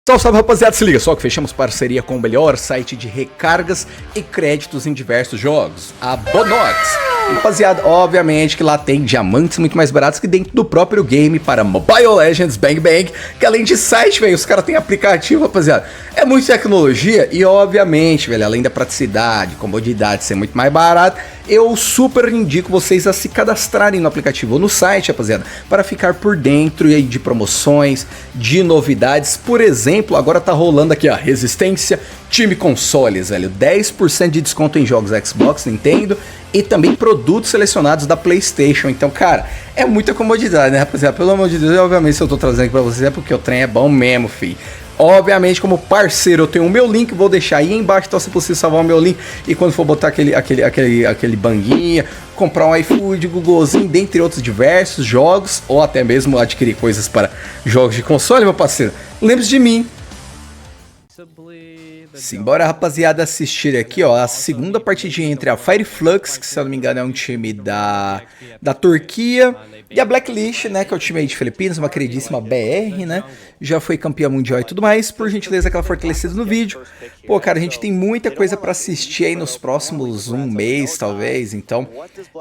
Salve, salve, rapaziada, se liga só que fechamos parceria com o melhor site de recargas e créditos em diversos jogos, a Bonox. Rapaziada, obviamente que lá tem diamantes muito mais baratos que dentro do próprio game para Mobile Legends Bang Bang, que além de site, velho, os caras têm aplicativo, rapaziada. É muita tecnologia e obviamente, velho, além da praticidade, comodidade ser muito mais barato, eu super indico vocês a se cadastrarem no aplicativo ou no site, rapaziada, para ficar por dentro aí de promoções, de novidades. Por exemplo, agora tá rolando aqui a Resistência Time Consoles, velho, 10% de desconto em jogos Xbox, Nintendo e também produtos selecionados da PlayStation. Então, cara, é muita comodidade, né, rapaziada? Pelo amor de Deus, obviamente se eu tô trazendo aqui pra vocês é porque o trem é bom mesmo, fi. Obviamente, como parceiro, eu tenho o meu link, vou deixar aí embaixo, então se você salvar o meu link e quando for botar aquele banguinha, comprar um iFood, Googlezinho, dentre outros diversos jogos, ou até mesmo adquirir coisas para jogos de console, meu parceiro, lembre-se de mim. Simbora, rapaziada, assistir aqui, ó, a segunda partidinha entre a Fireflux, que se eu não me engano é um time da Turquia, e a Blacklist, né, que é o time aí de Filipinas, uma queridíssima BR, né, já foi campeã mundial e tudo mais. Por gentileza, aquela fortalecida no vídeo. Pô, cara, a gente tem muita coisa pra assistir aí nos próximos um mês, talvez, então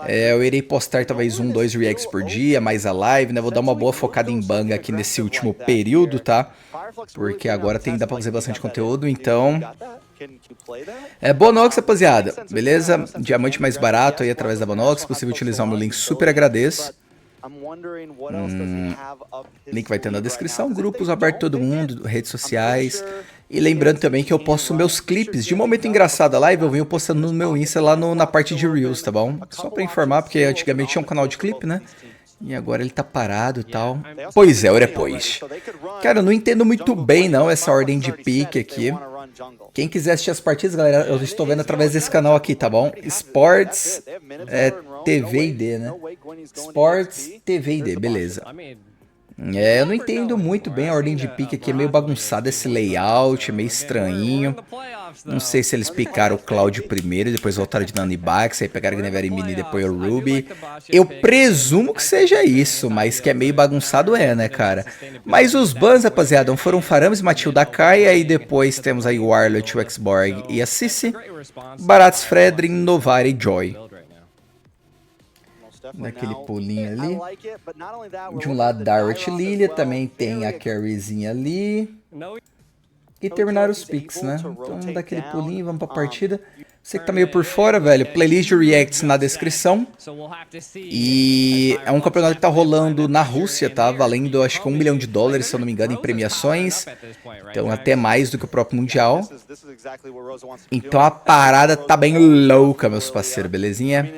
eu irei postar talvez 1, 2 reacts por dia, mais a live, né, vou dar uma boa focada em banga aqui nesse último período, tá? Porque agora dá pra fazer bastante conteúdo, então... Bonox, rapaziada, beleza? Diamante mais barato aí através da Bonox, se possível utilizar o meu link, super agradeço. Link vai ter na descrição, grupos abertos todo mundo, redes sociais. E lembrando também que eu posto meus clipes de momento engraçado da live, eu venho postando no meu Insta lá na parte de Reels, tá bom? Só pra informar, porque antigamente tinha um canal de clipe, né? E agora ele tá parado e tal. Pois é, ora pois. Cara, eu não entendo muito bem não essa ordem de pique aqui. Quem quiser assistir as partidas, galera, eu estou vendo através desse canal aqui, tá bom? Sports TV e D, né? Sports TV e D, beleza. Eu não entendo muito bem a ordem de pique aqui, é meio bagunçado esse layout, é meio estranhinho. Não sei se eles picaram o Cloud primeiro e depois voltaram de Nanibax, aí pegaram o Gnevere Mini e depois o Ruby. Eu presumo que seja isso, mas que é meio bagunçado né, cara? Mas os bans, rapaziada, foram Faramis, Matilda Kai, aí depois temos aí o Arlet, o X-Borg e a Sissi, Barats, Fredrin, Novar e Joy. Naquele pulinho ali. De um lado, Darwet Lilia, também tem a Carriezinha ali. E terminar os picks, né? Então, daquele pulinho, vamos pra partida. Você que tá meio por fora, velho, playlist de reacts na descrição. E é um campeonato que tá rolando na Rússia, tá? Valendo, acho que $1 milhão, se eu não me engano, em premiações. Então, até mais do que o próprio Mundial. Então, a parada tá bem louca, meus parceiros, belezinha?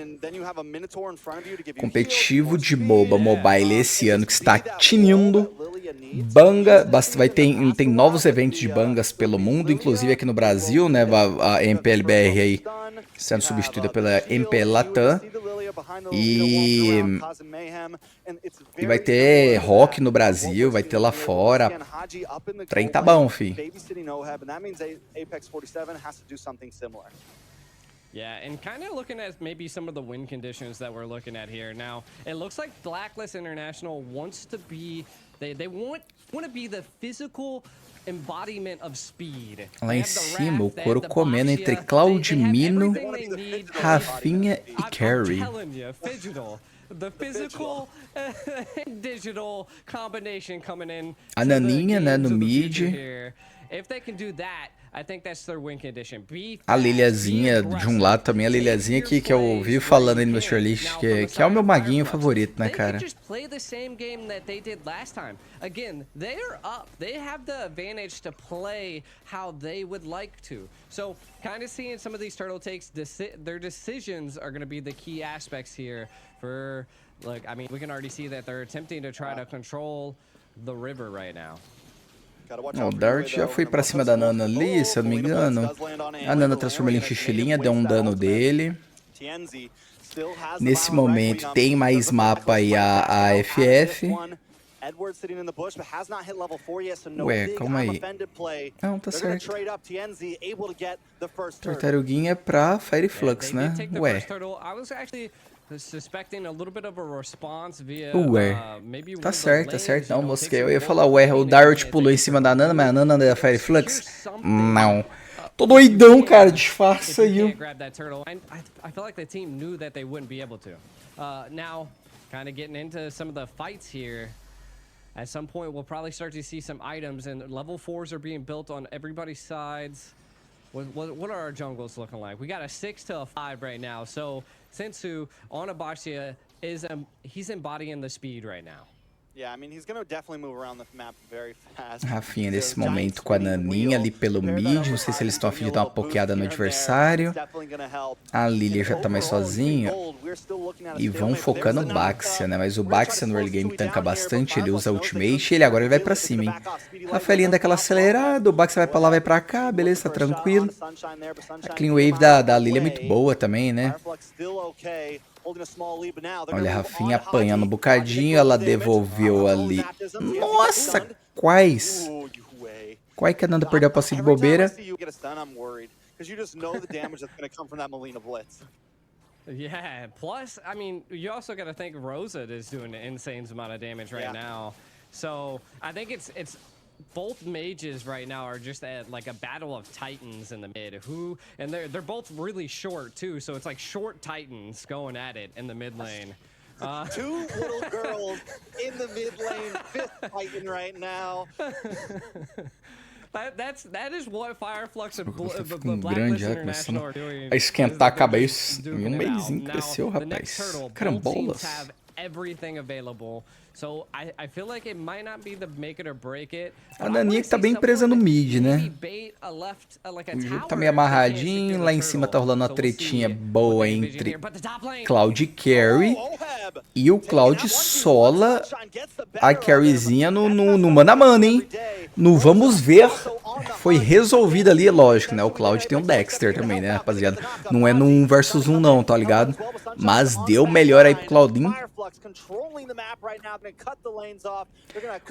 Competitivo de MOBA Mobile esse ano que está tinindo. Banga, tem novos eventos de bangas pelo mundo, inclusive aqui no Brasil, né, a MPLBR aí sendo substituída pela MPL Latam. E vai ter rock no Brasil, vai ter lá fora. O trem tá bom, fi. Yeah, and kind of looking at maybe some of the win conditions that we're looking at here. Now, it looks like Blacklist International wants to be, they want to be the physical embodiment of speed. Lá em cima, o couro comendo entre Claudimino, Rafinha e Carrie. The physical and digital combination coming in. A Naninha, né, no mid. If they can do that, I think that's their win condition. A Liliazinha de um lado também, a Liliazinha que eu ouvi falando aí no meu shortlist, que é o meu maguinho favorito, né, cara? Again, they're up. They have the advantage to play how they would like to. So, kind of seeing some of these turtle takes, their decisions are going to be the key aspects here for, like, I mean, we can already see that they're attempting to try to control the river right now. O Dart já foi pra cima da Nana ali, se eu não me engano. A Nana transformou ele em xixilinha, deu um dano dele. Nesse momento tem mais mapa aí a FF. Ué, calma aí. Não, tá certo. Tartaruguinha pra Fireflux, né? Ué. suspecting a little bit of a response via maybe Tá certo. Não, mosquei. Eu ia falar, ué, o Dart pulou em cima da Nana, mas a Nana é da Fire Flux? Não. Tô doidão, cara, disfarça aí. I feel like the team knew that they wouldn't be able to. Now, kind of getting into some of the fights here. At some point, we'll probably start to see some items, and level 4s are being built on everybody's sides. What are our jungles looking like? We got a 6 to a 5 right now. So Sensu on Abaxia is he's embodying the speed right now. Yeah, I mean, he's going to definitely move around the map very fast. Rafinha nesse momento com a Naninha ali pelo mid. Não sei se eles estão a fim de dar uma pokeada no adversário. A Lilia já tá mais sozinha. E vão focando o Baxia, né? Mas o Baxia no early game tanca bastante. Ele usa ultimate e agora ele vai pra cima, hein? Rafaelinha dá aquela acelerada. O Baxia vai pra lá, vai pra cá. Beleza, tá tranquilo. A clean wave da Lilia é muito boa também, né? Olha a Rafinha apanhando um bocadinho, ela devolveu ali. Nossa, quais? Quais que a Nanda perdeu a passiva de bobeira? Yeah, plus, I mean, you also got to think Rosa is doing an insane amount of damage right now. So, I think it's both mages right now are just at like a battle of titans in the mid. And they're both really short too, so it's like short titans going at it in the mid lane. Two little girls in the mid lane, fifth titan right now. That is what Fireflux and grande já começando a esquentar a cabeça. E um meizinho cresceu, rapaz. Carambolas. Everything available. So I feel like it might not be the make it or break it. A Naninha que tá bem presa no mid, né? O jogo tá meio amarradinho. Lá em cima tá rolando uma tretinha boa entre Cloud e Carry. E o Cloud sola a Carryzinha no mano a mano, hein? No vamos ver. Foi resolvido ali, é lógico, né? O Cloud tem um Dexter também, né, rapaziada? Não é no 1 versus 1 não, tá ligado? Mas deu melhor aí pro Claudinho.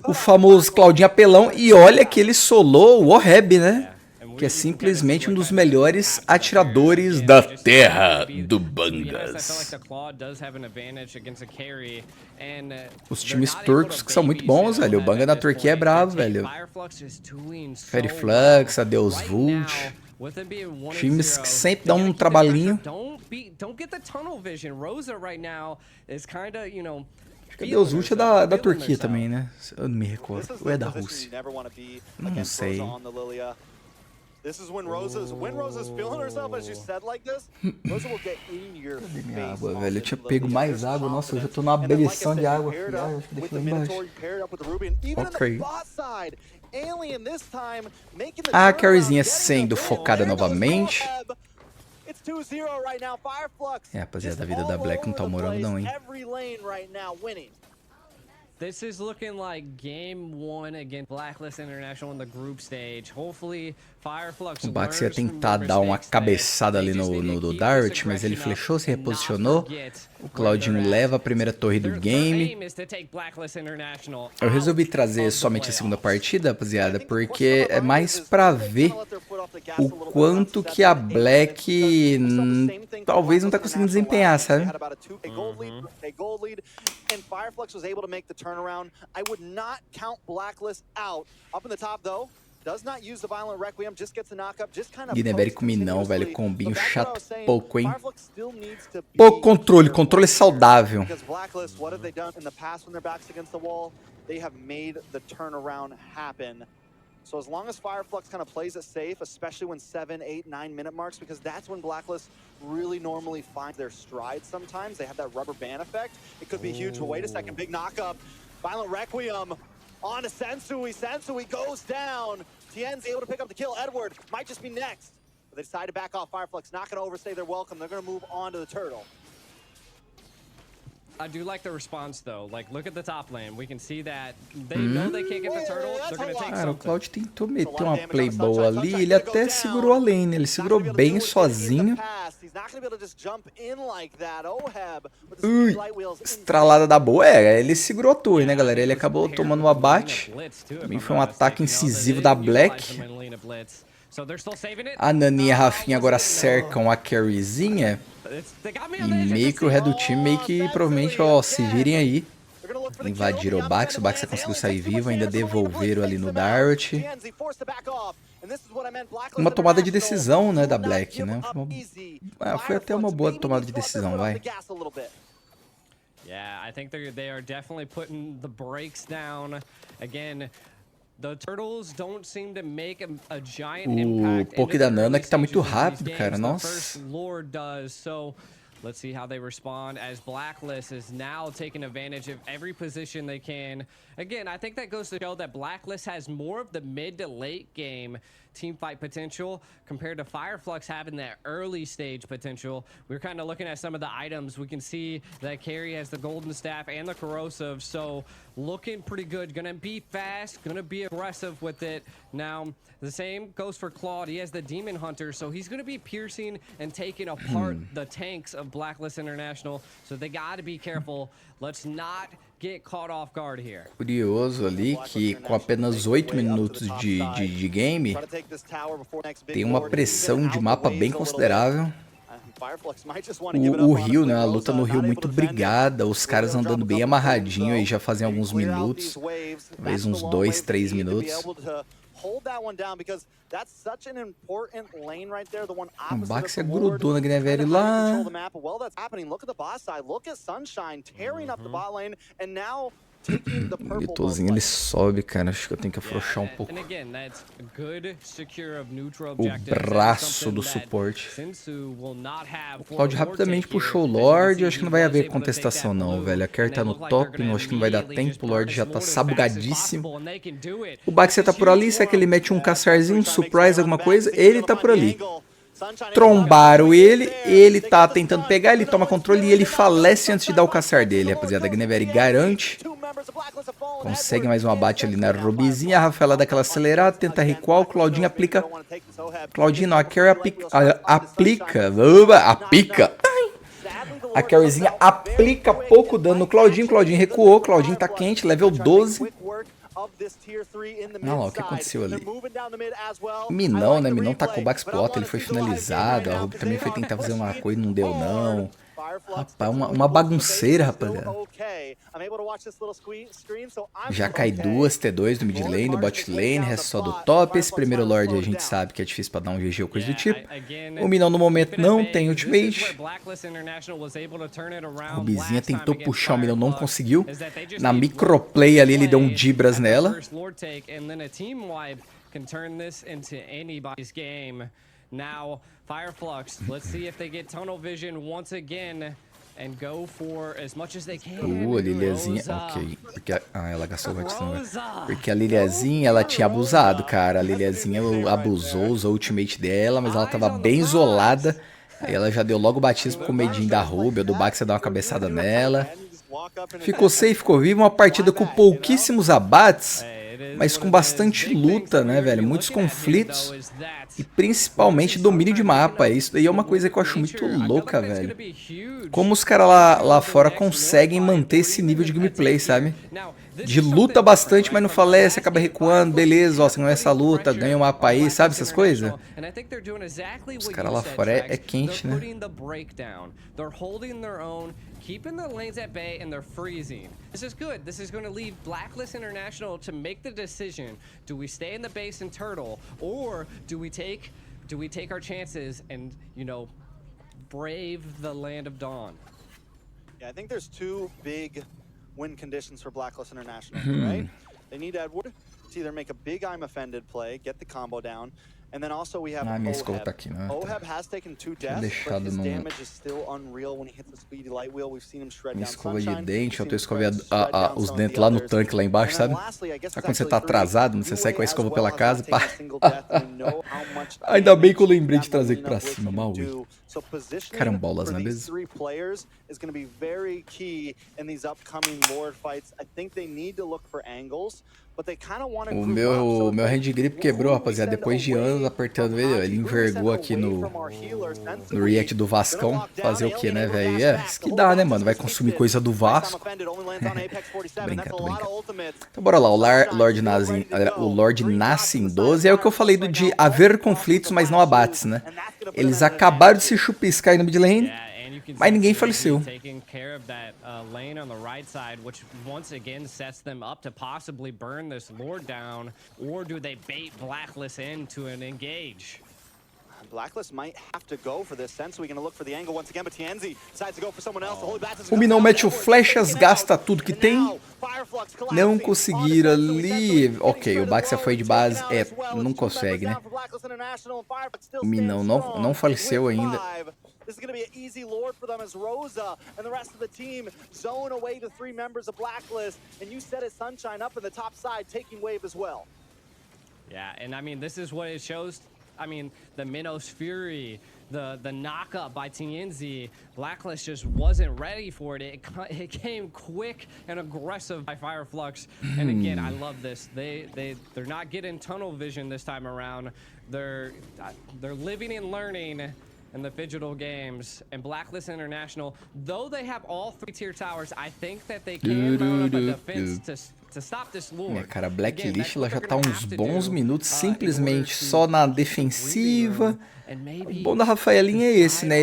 O famoso Claudinho apelão. E olha que ele solou o Oheb, né? Que é simplesmente um dos melhores atiradores da terra do Bangas. Os times turcos que são muito bons, velho. O Banga na Turquia é bravo, velho. Fairy Flux, Adeus Vult. Times que sempre dão um trabalhinho. Acho que Adeus Vult é da Turquia também, né? Eu não me recordo. Ou é da Rússia? Não sei. This is when Rosa's feeling herself as she said like this. Rosa will get in your face. Minha água, velho. Eu tinha pego mais água. Nossa, eu já tô numa bebeção de água. Acho que deixa lá embaixo. Ok. A Carryzinha sendo focada novamente. É, rapaziada, a vida da Black não tá humorando não, hein? This is looking like game 1 against Blacklist International in the group stage. Hopefully, Fireflux. O Bax ia tentar dar uma cabeçada ali no Dart, mas ele flechou, se reposicionou. O Claudinho leva a primeira torre do game. Eu resolvi trazer somente a segunda partida, rapaziada, porque é mais pra ver o quanto que a Black talvez não tá conseguindo desempenhar, sabe? Guineberry com Minão, velho. Combinho chato pouco, hein? Pouco controle. Controle saudável. So as long as Fireflux kind of plays it safe, especially when 7, 8, 9 minute marks, because that's when Blacklist really normally finds their stride sometimes. They have that rubber band effect. It could be huge, but wait a second, big knockup. Violent Requiem on to Sensui. Sensui goes down. Tien's able to pick up the kill. Edward might just be next. But they decide to back off. Fireflux not going to overstay their welcome. They're going to move on to the turtle. I do like the response though. Like, look at the top lane. We can see that they know they can't get the turtle. They're gonna take Cara, o Cloud tentou meter uma play boa ali. Ele até segurou a lane. Ele segurou bem sozinho. Estralada da boa. É, ele segurou a torre, né, galera? Ele acabou tomando um abate. Também foi um ataque incisivo da Black. A Nani e a Rafinha agora cercam a Carryzinha. E meio que o Red do time meio que provavelmente, ó, se virem aí. Invadiram o Bax conseguiu sair vivo, ainda devolveram ali no Dart. Uma tomada de decisão, né, da Black, né? Foi até uma boa tomada de decisão, vai. Yeah, I think they are definitely putting the brakes down. Again, the turtles don't seem to make a giant impact. O poke da Nana que tá muito rápido, cara. Nossa. Let's see how they respond as Blacklist is now taking advantage of every position they can. Again, I think that goes to show that Blacklist has more of the mid to late game team fight potential compared to Fireflux having that early stage potential. We're kind of looking at some of the items. We can see that Carry has the Golden Staff and the Corrosive, so looking pretty good. Gonna be fast, gonna be aggressive with it. Now, the same goes for Claude. He has the Demon Hunter, so he's gonna be piercing and taking apart the tanks of Blacklist International, so they gotta be careful. Let's not get caught off guard here. Curioso ali que com apenas 8 minutos de game, tem uma pressão de mapa bem considerável. O rio, né? A luta no rio muito brigada, os caras andando bem amarradinho aí já fazem alguns minutos, talvez uns 2, 3 minutos. O Bax grudou na Gnevere lá. O Mitozinho ele sobe, cara. Acho que eu tenho que afrouxar um pouco o braço do suporte. O Cloud rapidamente puxou o Lorde. Acho que não vai haver contestação não, velho. A Kerr tá no top, não acho que não vai dar tempo. O Lorde já tá sabugadíssimo. O Bax tá por ali. Se é que ele mete um caçarzinho, um surprise, alguma coisa, ele tá por ali. Trombaram ele tá tentando pegar, ele toma controle e ele falece antes de dar o caçar dele, rapaziada. A Gnevere garante. Consegue mais um abate ali na Rubizinha. A Rafaela dá aquela acelerada, tenta recuar. O Claudinho aplica. Claudinho não, a Carry aplica. A Carryzinha aplica pouco dano no Claudinho. Claudinho recuou. Claudinho tá quente, level 12. Não, o que aconteceu ali? Minão, né? Minão tacou o Bax pro Otto, ele foi finalizado. A Ruby também foi tentar fazer uma coisa e não deu, não. Rapaz, uma bagunceira, rapaziada. Já cai duas T2 do mid lane, do bot lane, resta só do top. Esse primeiro Lorde a gente sabe que é difícil pra dar um GG ou coisa do tipo. O Minão no momento não tem ultimate. A Rubizinha tentou puxar, o Minão não conseguiu. Na microplay ali ele deu um Dibras nela. Now, Fireflux, let's see if they get tunnel vision once again and go for as much as they can. A Liliazinha, ok. Porque, ela gastou o rotação. Porque a Liliazinha, ela tinha abusado, cara. A Liliazinha abusou, usou o ultimate dela, mas ela tava bem isolada. Aí ela já deu logo o batismo com o medinho da Ruby, o do Bax ia dar uma cabeçada nela. Ficou safe, ficou vivo. Uma partida com pouquíssimos abates, mas com bastante luta, né, velho? Muitos conflitos e principalmente domínio de mapa. Isso daí é uma coisa que eu acho muito louca, velho. Como os caras lá fora conseguem manter esse nível de gameplay, sabe? De luta bastante, mas não falece, acaba recuando, beleza, ó, você ganhou essa luta, ganha o mapa aí, sabe essas coisas? Os caras lá fora é quente, né? Keeping the lanes at bay and they're freezing. This is good. This is going to leave Blacklist International to make the decision. Do we stay in the base and turtle, or do we take our chances and, you know, brave the land of dawn? Yeah, I think there's two big win conditions for Blacklist International, right? They need Edward to either make a big I'm offended play, get the combo down. And then also we have minha escova tá aqui, né? Oheb has taken 2 deaths, but his damage is still unreal when he hits the speedy light wheel. We've seen him shred down escova de dente, eu tô escovando os dentes lá no tanque lá embaixo, sabe? Sabe quando você tá atrasado, você sai com a escova pela casa, pá. Ainda bem que eu lembrei de trazer aqui pra cima, mal. Carambolas, né, mesmo? O meu hand grip quebrou, rapaziada, depois de anos apertando ele envergou aqui no react do Vascão. Fazer o que, né, velho? Isso que dá, né, mano? Vai consumir coisa do Vasco. Tô brincando. Então bora lá, o Lorde nasce em 12. É o que eu falei de haver conflitos, mas não abates, né? Eles acabaram de se chupiscar aí no mid lane. Mas ninguém faleceu. Taking care of that lane on the right side, which once again sets them up to possibly burn this Lord down, or do they bait Blacklist into an engage? Blacklist might have to go for this. Sensui gonna look for the angle once again, but Tienzi decides to go for someone else. The Holy Bats O Minão mete o flechas, gasta tudo que tem. Não conseguiram ali. Ok, o Baxia foi de base. É, não consegue, né? O Minão não faleceu ainda. This is going to be an easy Lord for them as Rosa and the rest of the team zone away to 3 members of Blacklist. And you set it Sunshine up in the top side, taking wave as well. Yeah, and I mean, this is what it shows. I mean, the Minos Fury, the knock-up by Tienzi, Blacklist just wasn't ready for it. It came quick and aggressive by Fireflux. And again, I love this. They're not getting tunnel vision this time around. They're living and learning in the digital games. And Blacklist International, though they have all 3 tier towers, I think that they can mount up a defense to stop this Lord. Cara, a Blacklist ela já tá uns bons minutos simplesmente só na defensiva. O bom da Rafaelinha é esse, né?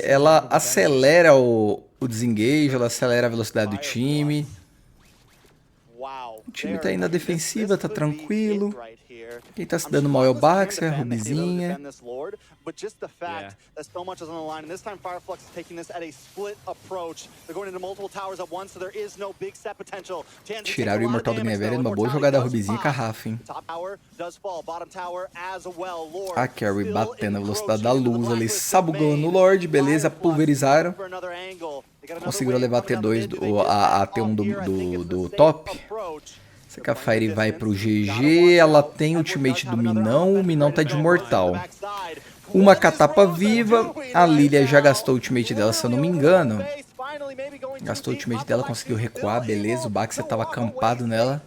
Ela acelera o desengage, ela acelera a velocidade do time. O time tá aí na defensiva, tá tranquilo. Quem tá se dando mal é o Bax, é a Rubizinha. But just the fact that so much is on the line, and this time Fireflux is taking this at a split approach. They're going into multiple towers at once, so there is no big set potential. Tiraram o Imortal da minha velha numa boa jogada da Rubizinha e Carrafa, hein? A Carry batendo a velocidade da luz ali, sabugando o Lorde, beleza, pulverizaram. Conseguiram levar a T2, a T1 do top. Essa que a Fire vai pro GG, ela tem o ultimate do Minão, o Minão tá de mortal. Uma catapa viva, a Lilia já gastou o ultimate dela, se eu não me engano. Gastou o ultimate dela, conseguiu recuar, beleza, o Baxia tava acampado nela.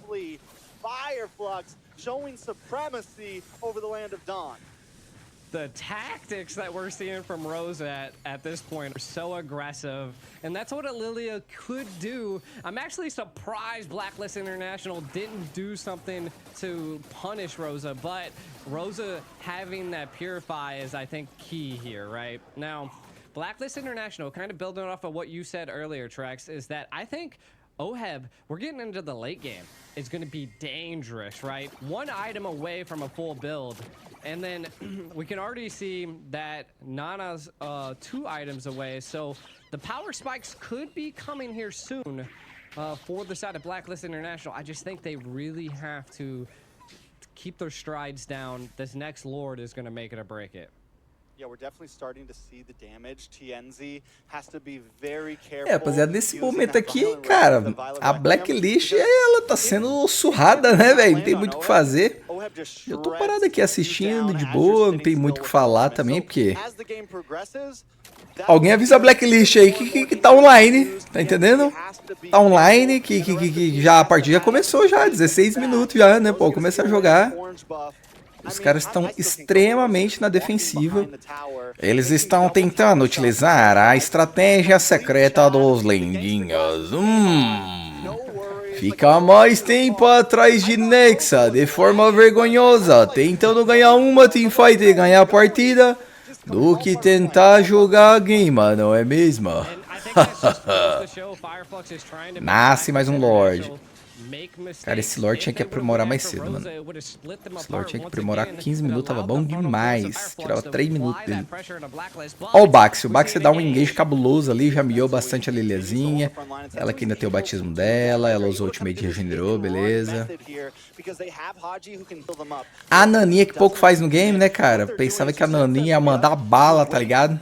The tactics that we're seeing from Rosa at this point are so aggressive, and that's what a Lilia could do. I'm actually surprised Blacklist International didn't do something to punish Rosa, but Rosa having that Purify is, I think, key here, right? Now, Blacklist International, kind of building off of what you said earlier, Trex, is that I think Oheb, we're getting into the late game. It's going to be dangerous, right? 1 item away from a full build. And then we can already see that Nana's 2 items away. So the power spikes could be coming here soon for the side of Blacklist International. I just think they really have to keep their strides down. This next Lord is going to make it or break it. Yeah, we're definitely starting to see the damage. TNZ has to be very careful. É, rapaziada, nesse momento aqui, cara, a Blacklist, ela tá sendo surrada, né, velho? Não tem muito o que fazer. Eu tô parado aqui assistindo de boa, não tem muito o que falar também, porque... Alguém avisa a Blacklist aí que tá online, tá entendendo? Tá online, que já a partida já começou já, 16 minutos já, né, pô, começa a jogar. Os caras estão extremamente na defensiva. Eles estão tentando utilizar a estratégia secreta dos lendinhos. Fica mais tempo atrás de Nexa, de forma vergonhosa, tentando ganhar uma teamfight e ganhar a partida, do que tentar jogar a game, não é mesmo? Nasce mais um Lorde. Cara, esse Lord tinha que aprimorar mais cedo, mano. Esse Lord tinha que aprimorar 15 minutos, tava bom demais. Tirava 3 minutos dele. Ó o Baxi dá um engage cabuloso ali, já miou bastante a Liliazinha. Ela que ainda tem o batismo dela, ela usou o ultimate e regenerou, beleza. A Naninha que pouco faz no game, né, cara? Pensava que a Naninha ia mandar bala, tá ligado?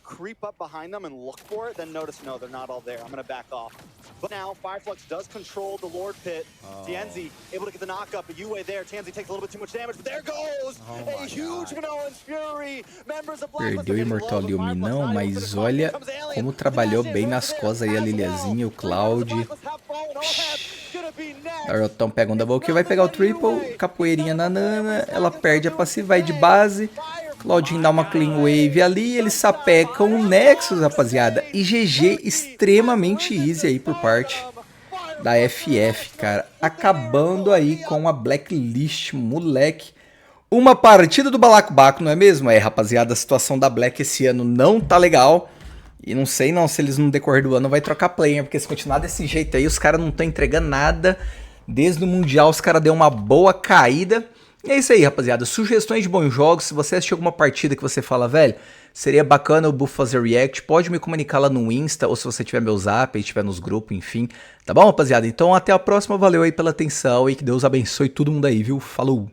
Creep up behind them and look for it, then notice, no, they're not all there. I'm going to back off. But now, Fireflux does control the Lord Pit. Tienzi able to get the knock-up, but Yue there. Tienzi takes a little bit too much damage, but there goes a huge Minoan's Fury. Members of Blacklist. Perdeu o Imortal ali o Minão, mas olha como trabalhou bem nas costas aí a Liliazinha, o Cloud. Darotão pega um double kill, vai pegar o triple, capoeirinha na Nana, ela perde a passiva, vai de base. Claudinho dá uma clean wave ali, eles sapecam o Nexus, rapaziada. E GG extremamente easy aí por parte da FF, cara. Acabando aí com a Blacklist, moleque. Uma partida do balacobaco, não é mesmo? É, rapaziada, a situação da Black esse ano não tá legal. E não sei não se eles no decorrer do ano vai trocar player, porque se continuar desse jeito aí, os caras não estão entregando nada. Desde o Mundial os caras deu uma boa caída. E é isso aí, rapaziada. Sugestões de bons jogos. Se você assistiu alguma partida que você fala, velho, seria bacana o Buff fazer react, pode me comunicar lá no Insta, ou se você tiver meu zap, aí tiver nos grupos, enfim. Tá bom, rapaziada? Então até a próxima, valeu aí pela atenção e que Deus abençoe todo mundo aí, viu? Falou!